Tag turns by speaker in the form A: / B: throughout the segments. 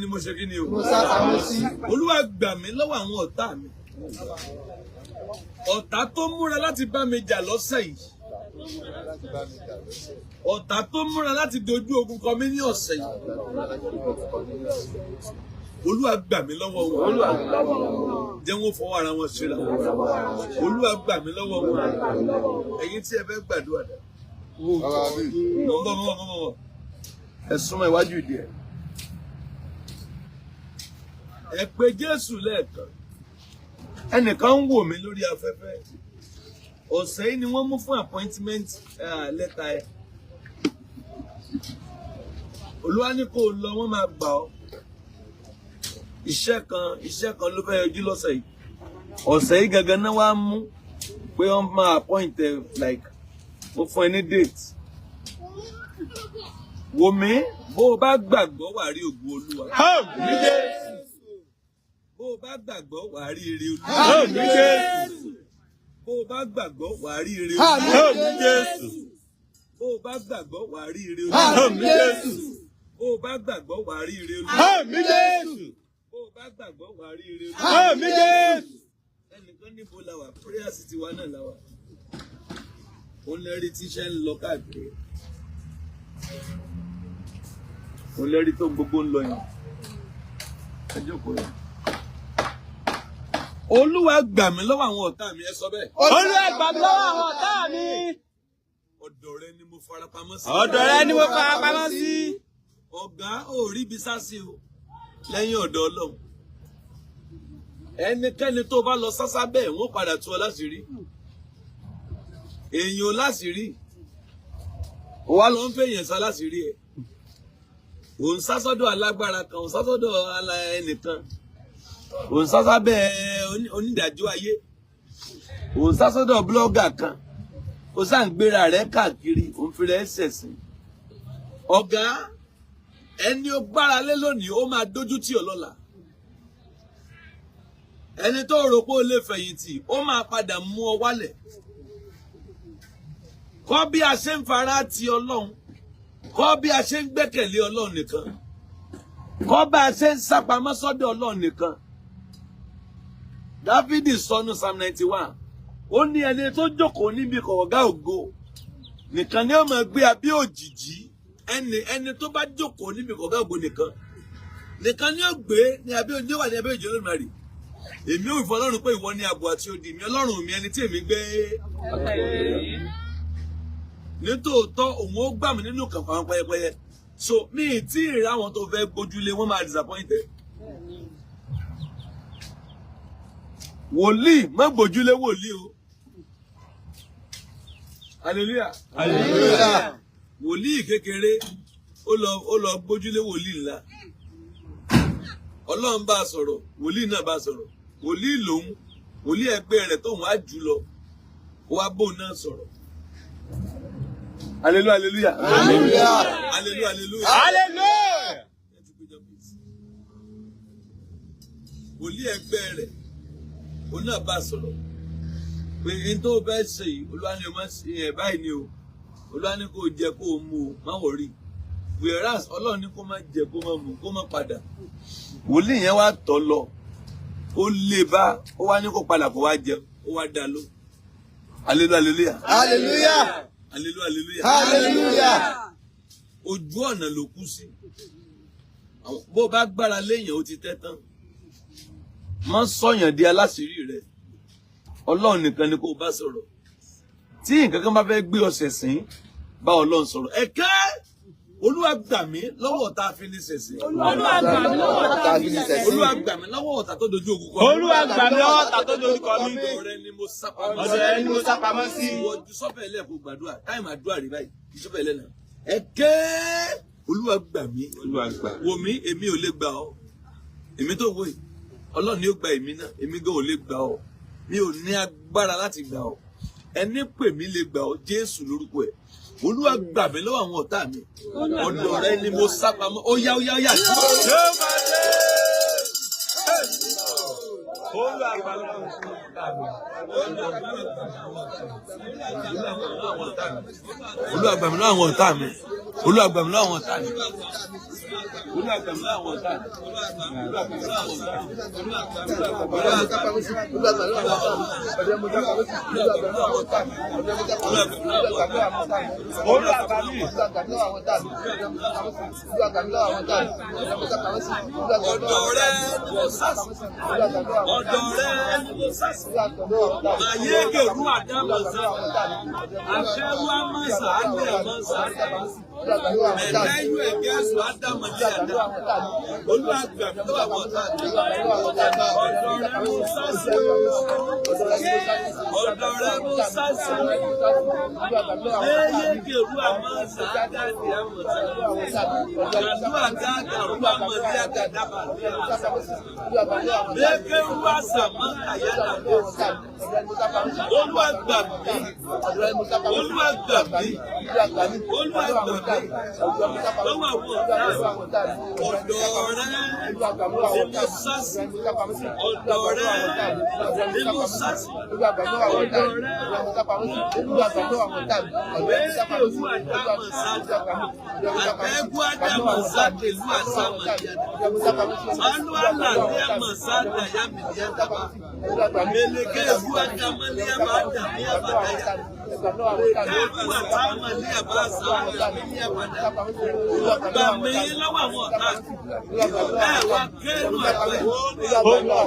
A: ni mo ṣe kí ni o.
B: Mo sá pamọ́ sí.
A: Olúwa gbà mí lọ́wọ́ àwọn ọ̀tá mi. Ọ̀tá tó múra láti bá mi jà lọ́sẹ̀ yìí. Ọ̀tá tó múra láti dojú ogun kọ mí ní ọ̀sẹ̀ yìí. Olúwa gbà mí lọ́wọ́ wọn. Jẹ́ wọ́n fọwọ́ ara wọn síra. Olúwa gbà mí lọ́wọ́ wọn. Ẹ̀yin tí ẹ fẹ́ gbàdúrà dà. Mọ̀. Ẹ súnmọ́ iwájú ìdí ẹ̀. Ẹ pé Jésù lẹ́ẹ̀kan. Ẹnìkan ń wò mí lórí afẹ́fẹ́. Ọ̀sẹ̀ yìí ni wọ́n mú fún appointment lẹ́tà ẹ̀. Olúwa ní kó lọ, wọ́n máa gbà ọ́. Iṣẹ́ kan ló fẹ́ yọjú lọ́sẹ̀ yìí. Ọ̀sẹ̀ yìí gangan náà wá mú pé wọ́n máa appoint like ó fún ẹ ní date. Wò mí, bó o bá gbàgbọ́ wà rí ògo Olúwa. Bó o bá gbàgbọ́ wà rí ire Olúwa. Bó o bá gbàgbọ́ wà rí ire Olúwa. Bó o bá gbàgbọ́ wà rí ire Olúwa. Bó o bá gbàgbọ́ wà rí ire Olúwa. Bó o bá gbàgbọ́ wà rí ire Olúwa. Ẹnìkan níbo la wà? Prayer City wa náà la wà. Ó lẹ́rí tíṣẹ́ ń lọ káàkiri. Ó lẹ́rí tó gbogbo ń lọ yẹn. Ẹ jókòó yẹn. Olúwa gbà mí lọ́wọ́ àwọn ọ̀tá mi, ẹ sọ bẹ́ẹ̀.
B: Olúwa gbà mí lọ́wọ́ àwọn ọ̀tá mi.
A: Ọ̀dọ̀ rẹ ni mo farapamọ́ sí.
B: Ọ̀dọ̀ rẹ ni mo farapamọ́ sí.
A: Ọ̀gá ò rí ibi sá sí o lẹ́yìn ọ̀dọ̀ Ọlọ́run. Ẹnikẹ́ni tó bá lọ sásá bẹ́ẹ̀ wọ́n padà tú ọ láṣìírí. Èèyàn ò láṣìírí. Ó wá lọ ń fèèyàn sá láṣìírí ẹ̀. Òun sá sọ́dọ̀ alágbára kan, òun sá sọ́dọ̀ ẹnìkan. Òun sá sábẹ́ onídàájọ́ ayé. Òun sá sọ́dọ̀ blọ́gà kan. Ó sá ń gbéra rẹ̀ káàkiri, òun fi rẹ̀ ṣẹ̀sìn. Ọ̀gá ẹni ó gbára lé lónìí ó máa dójú tì ọ́ lọ́la. Ẹni tó rò pé ó lè fẹ̀yìntì ó máa padà mú ọ wálẹ̀. Kọ́ bí a ṣe ń fara ti Ọlọ́run. Kọ́ bí a ṣe ń gbẹ́kẹ̀lé Ọlọ́run nìkan. Kọ́ bá a ṣe ń sápamọ́ sọ́dọ̀ Ọlọ́run nìkan. Dáfídì sọnù Psalm 91. Ó ní ẹni tó jókòó níbi kọ̀ọ̀gá ògo nìkan ni ó máa gbé abẹ́ òjìji. Ẹni tó bá jókòó níbi kọ̀ọ̀gá ògo nìkan ni ó gbé ní abẹ́ òjìji, wà ní abẹ́ òjìji Olódùmarè. Èmi ò fọ Ọlọ́run pé ìwọ ni ààbò àti odi mi, Ọlọ́run mi ẹni tí èmi gbé. Nítòótọ́ òun ó gbà mí nínú kànfà wọn pẹ́yẹpẹ́yẹ. So mi ì tí ì rí àwọn tó fẹ́ gbójúlé wọ́n máa disappointed. Wòlíì má gbójúlé wòlíì o. Hallelujah.
B: Hallelujah.
A: Wòlíì kékeré ó lọ gbójúlé wòlíì ńlá. Ọlọ́run bá sọ̀rọ̀, wòlíì náà bá sọ̀rọ̀. Wòlíì lòun, wòlíì ẹgbẹ́ rẹ̀ tóun á jù lọ. Ó wá bóun náà sọ̀rọ̀. Hallelujah, hallelujah.
B: Hallelujah.
A: Hallelujah, hallelujah.
B: Hallelujah.
A: Wòlíì ẹgbẹ́ rẹ̀, òun náà bá sọ̀rọ̀. Pé n tó fẹ́ ṣe yìí, Olúwa ni o máa ṣe ẹ̀ báyìí ni o. Olúwa ní kó jẹ kó mú o, má wọ̀rí. Whereas Ọlọ́run ní kó má jẹ kó má mú, kó má padà. Wòlíì yẹn wá tọ̀ lọ. Ó lè bá, ó wá ní kó padà kó wá jẹ, ó wá dá ló. Hallelujah, hallelujah.
B: Hallelujah.
A: Hallelujah, hallelujah.
B: Hallelujah.
A: Ojú ọ̀nà ló kú sí. Bó bá gbára léèyàn ó ti tẹ́ tán. Má sọ̀yàn di aláṣírí rẹ̀. Ọlọ́run nìkan ni kó bá sọ̀rọ̀. Tí nǹkan kan bá fẹ́ gbé ọ̀sẹ̀ sìn, bá Ọlọ́run sọ̀rọ̀. Ẹ̀kẹ́ Olúwa gbà mí lọ́wọ́ ọ̀tá afiniṣẹ̀sìn.
B: Olúwa gbà mí lọ́wọ́ ọ̀tá afiniṣẹ̀sìn.
A: Olúwa gbà mí lọ́wọ́ ọ̀tá tó dojú ogun kọ.
B: Olúwa gbà mí lọ́wọ́ ọ̀tá tó dojú kọ mí.
A: Ọ̀dọ̀ rẹ ni mo sápamọ́ sí.
B: Ọ̀dọ̀ rẹ ni mo sápamọ́ sí.
A: Ìwọ ju sọ́fẹ̀ ilé ẹ̀kọ́ gbàdúrà. Táìmù àdúrà rí báyìí. Ìsọ́fẹ̀ ilé náà. Ẹ̀kẹ́ Olúwa gbà mí.
B: Olúwa gbà.
A: Wò mí, èmi ò lè gbà ọ́. Èmi tó wò yìí. Ọlọ́run ni ó gba èmi náà. Èmi gan ò lè gbà ọ́. Mi ò ní agbára láti gbà ọ́. Ẹni pè mí lè gbà ọ́. Jésù lórúkọ ẹ̀. Olúwa gbà mí lọ́wọ́ àwọn ọ̀tá mi. Ọ̀dọ̀ rẹ ni mo sápamọ́. Ó yá, ó yá, ó yá.
B: Olúwa gbà mí lọ́wọ́
A: Olúwa gbà mí lọ́wọ́ àwọn ọ̀tá mi. Olúwa gbà mí lọ́wọ́ àwọn ọ̀tá mi. Olúwa gbà mí lọ́wọ́ àwọn ọ̀tá mi. Olúwa gbà mí lọ́wọ́ àwọn ọ̀tá mi. Ọ̀dọ̀ rẹ̀ ni mo sá sí. Ọ̀dọ̀ rẹ̀ ni mo sá sí. Ayé kèrú àdámọ̀ sá. Àṣẹrú àmọ́ sàánú ẹ̀mọ́ sàánú. Ẹ̀lẹ́yìn ẹ̀gẹ́ ẹ̀sùn ádámọ̀ ní ẹ̀dá. Olúwa gbà mí lọ́wọ́ àwọn ọ̀tá mi. Ọ̀dọ̀ rẹ̀ mo sá sí. Ọ̀dọ̀ rẹ̀ mo sá sí. Ayé kèrú àmọ́ sàánú ẹ̀mọ́ sàánú. Àdúrà dáadáa rú àmọ́ ní àgàdàbà. Bẹ́ẹ̀kẹ́ rú àṣà mọ́ àyàlà. Olúwa gbà mí. Olúwa gbà mí. Olúwa gbà mí. Lọ́wọ́ àwọn ọ̀tá. Ọ̀dọ̀ rẹ̀ ni mo sá sí. Ọ̀dọ̀ rẹ̀ ni mo sá sí. Ọ̀dọ̀ rẹ̀. Bẹ́ẹ̀kẹ́ rú àdámọ̀ sáájà. Àtẹ́gù àdámọ̀ sáájà ìlú àsámọ̀ yàtọ̀. Anu ala ní ẹ̀mọ̀ sáájà yá mi ní ẹ̀dàbà. Mèlèkè ẹ̀fú àdámọ̀ ní ẹ̀mọ̀ àdà ní ẹ̀bàdà yá. Ẹ̀fú àdámọ̀ ní ẹ̀bà sáájà yá mi ní ẹ̀bàdà. Gbà mí lọ́wọ́ àwọn ọ̀tá. Ẹ̀ wá kẹ́rù ẹ̀fẹ̀.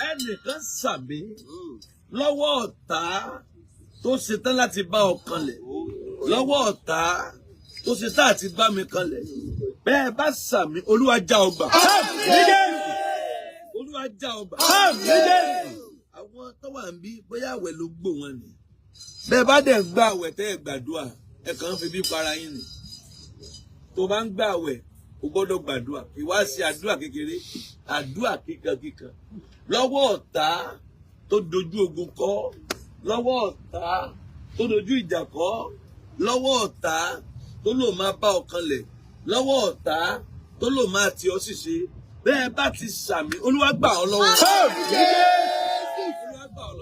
A: Ẹnìkan sàmì lọ́wọ́ ọ̀tá tó ṣetán láti bá ọ kanlẹ̀, lọ́wọ́ ọ̀tá tó ṣetán àti bá mi kanlẹ̀. Bẹ́ẹ̀ bá sàmì, Olúwa já ọgbà. Olúwa já ọgbà. Àwọn tó wà ń bí bóyá àwẹ̀ ló gbò wọn ni. Bẹ́ẹ̀ bá dẹ̀ gbà àwẹ̀ tẹ́ ẹ gbàdúrà, ẹ kàn ń fi bí para yín ni. Tó bá ń gbà àwẹ̀, o gbọ́dọ̀ gbàdúrà. Ìwá sí àdúrà kékeré, àdúrà kíkankíkan. Lọ́wọ́ ọ̀tá tó dojú ogun kọ́, lọ́wọ́ ọ̀tá tó dojú ìjà kọ́, lọ́wọ́ ọ̀tá tó lò máa bá ọ kanlẹ̀, lọ́wọ́ ọ̀tá tó lò máa tì ọ́ ṣìṣe. Bẹ́ẹ̀ bá ti sàmì, Olúwa gbà ọ́ lọ́wọ́. Olúwa gbà ọ́ lọ́wọ́.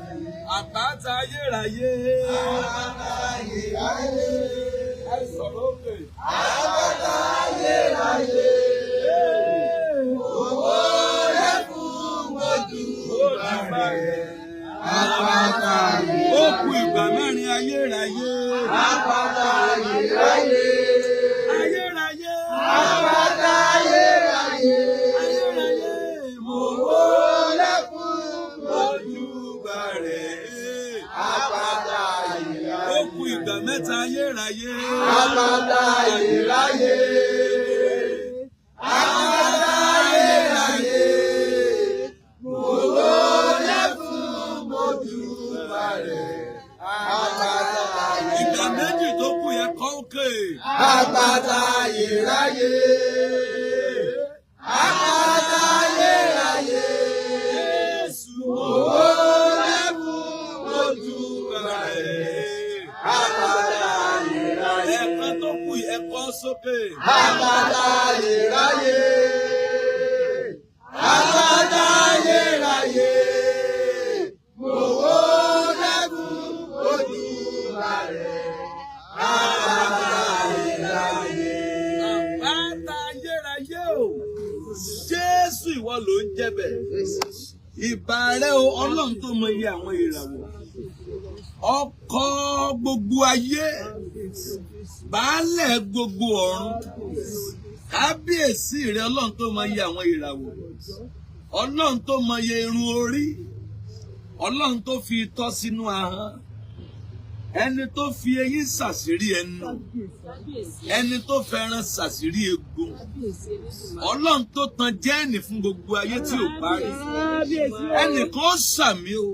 A: ayérayé.
C: Àpáta ayérayé.
A: Ẹ sọ̀rọ̀ òkè.
C: Àpáta ayérayé. Owó rẹ̀ fún ojúbà rẹ̀. Àpáta ayérayé.
A: Ó kù ìgbà mẹ́rin ayérayé.
C: Àpáta ayérayé.
A: Ayérayé.
C: Àpáta ayérayé.
A: Ayérayé.
C: Owó rẹ̀ fún
A: ojúbà rẹ̀.
C: Àpáta ayérayé.
A: Ó kù ìgbà mẹ́ta ayérayé.
C: Àpáta ayérayé. Àpáta ayérayé. Owó rẹ̀ fún ojúbà rẹ̀. Àpáta ayérayé.
A: Ìgbà méjì tó kù yẹn kọ́ òkè.
C: Àpáta ayérayé. Àpáta ayérayé.
A: Jésù.
C: Owó rẹ̀ fún ojúbà rẹ̀. Àpáta ayérayé.
A: Ẹ̀kan tó kù yẹn kọ́ sókè.
C: Àpáta ayérayé. Àpáta ayérayé. Owó rẹ̀ fún ojúbà rẹ̀. Àpáta ayérayé.
A: Àpáta ayérayé o. Jésù ìwọ ló ń jẹ́ bẹ̀. Ìbà rẹ o, Ọlọ́run tó mọ iye àwọn ìràwọ̀. Ọkọ gbogbo ayé. Baálẹ̀ gbogbo ọ̀run. Kábíyèsí rẹ Ọlọ́run tó mọ iye àwọn ìràwọ̀. Ọlọ́run tó mọ iye irun orí. Ọlọ́run tó fi itọ́ sínú ahọ́n. Ẹni tó fi eyín ṣàṣírí ẹnu. Ẹni tó fẹ́ràn ṣàṣírí egun. Ọlọ́run tó tan jẹ́ẹ̀nì fún gbogbo ayé tí ò parí. Ẹnìkan ó ṣàmì o.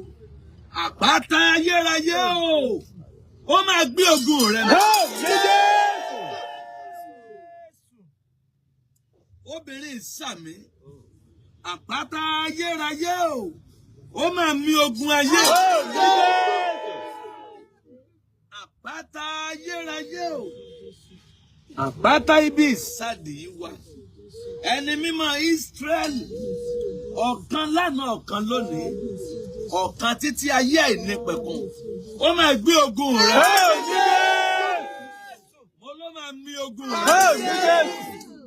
A: Àpáta ayérayé o. Ó máa gbé ogun rẹ lọ. Obìnrin ṣàmì. Àpáta ayérayé o. Ó máa mì ogun ayé. Àpáta ayérayé o. Àpáta ibi ìsádi yìí wà. Ẹni mímọ́ Ísírẹ́lì. Ọ̀kan lánàá ọ̀kan lónìí. Ọ̀kan títí ayé àìnípẹ̀kun. Ó máa gbé ogun rẹ̀. Mo ló máa mì ogun rẹ̀.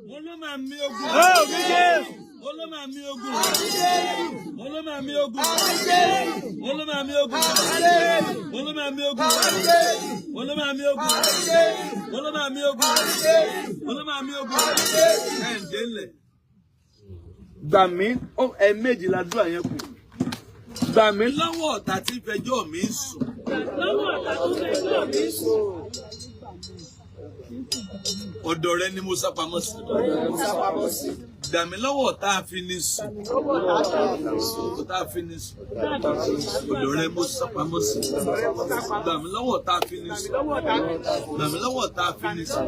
A: Mo ló máa mì ogun rẹ̀. Mo ló máa mì ogun rẹ̀. Mo ló máa mì ogun rẹ̀. Mo ló máa mì ogun rẹ̀. Mo ló máa mì ogun rẹ̀. Mo ló máa mì ogun rẹ̀. Mo ló máa mì ogun rẹ̀. Mo ló máa mì ogun rẹ̀. Ẹ̀ǹdẹ̀ ńlẹ̀. Gbà mí, ẹ̀ẹ̀mejì làdúrà yẹn kù. Gbà mí lọ́wọ́ ọ̀tá tí fẹjọ́ mi sùn.
D: Lọ́wọ́ ọ̀tá tó fẹjọ́ mi sùn.
A: Ọ̀dọ̀ rẹ ni mo sá pamọ́ sí. Gbà mí lọ́wọ́ ọ̀tá àfini sùn. Ọ̀tá àfini sùn. Ọ̀dọ̀ rẹ mo sá pamọ́ sí. Gbà mí lọ́wọ́ ọ̀tá àfini sùn. Gbà mí lọ́wọ́ ọ̀tá àfini sùn.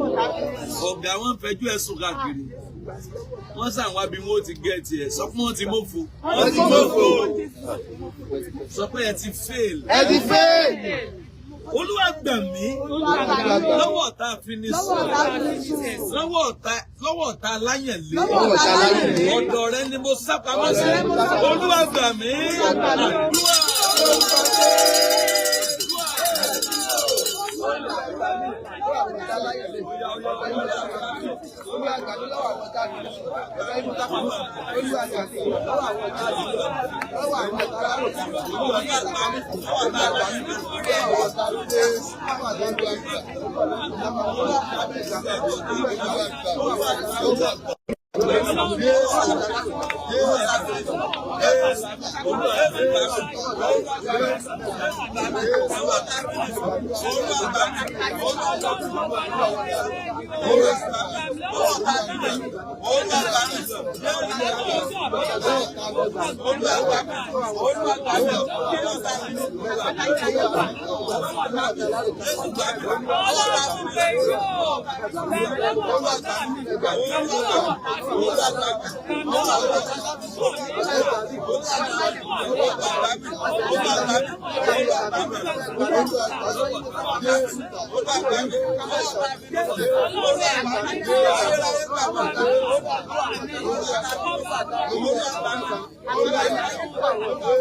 A: Ọ̀gá wọn fẹjọ́ ẹ̀sùn káàkiri. Wọ́n sàn wá bí wọ́n ti gẹ̀ẹ́tì ẹ̀. Sọ pé wọ́n ti mófo.
C: Wọ́n ti mófo.
A: Sọ pé ẹ ti fail.
C: Ẹ ti fail.
A: Olúwa gbà mí lọ́wọ́ ọ̀tá àfinisùn, lọ́wọ́ ọ̀tá aláyẹ̀lé, ọ̀dọ̀ rẹ ni mo sá pamọ́ sí. Olúwa gbà mí. Àdúrà.
C: Olúwa